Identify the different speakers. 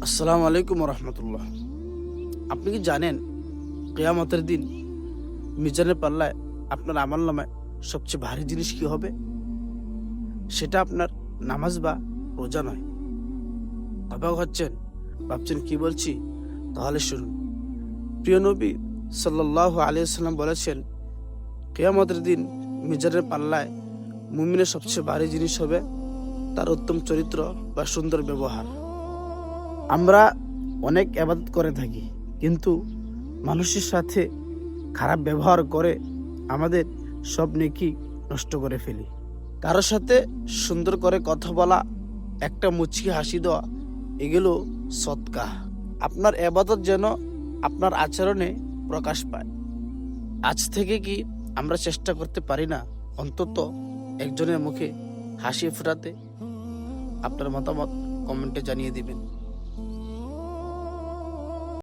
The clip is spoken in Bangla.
Speaker 1: আসসালামু আলাইকুম রহমতুল্লাহ। আপনি কি জানেন কিয়ামতের দিন মিজানের পাল্লায় আপনার আমল নামায় সবচেয়ে ভারী জিনিস কি হবে? সেটা আপনার নামাজ বা রোজা নয়। অবাক হচ্ছেন, ভাবছেন কি বলছি? তাহলে শুনুন। প্রিয় নবী সাল্লাল্লাহু আলাইহি সাল্লাম বলেছেন, কিয়ামতের দিন মিজানের পাল্লায় মুমিনের সবচেয়ে ভারী জিনিস হবে তার উত্তম চরিত্র বা সুন্দর ব্যবহার। আমরা অনেক ইবাদত করে থাকি, কিন্তু মানুষের সাথে খারাপ ব্যবহার করে আমাদের সব নেকি নষ্ট করে ফেলি। কারোর সাথে সুন্দর করে কথা বলা, একটা মুচকি হাসি দেওয়া, এগুলো সদকা। আপনার ইবাদত যেন আপনার আচরণে প্রকাশ পায়। আজ থেকে কি আমরা চেষ্টা করতে পারি না অন্তত একজনের মুখে হাসি ফোটাতে? আপনার মতামত কমেন্টে জানিয়ে দিবেন।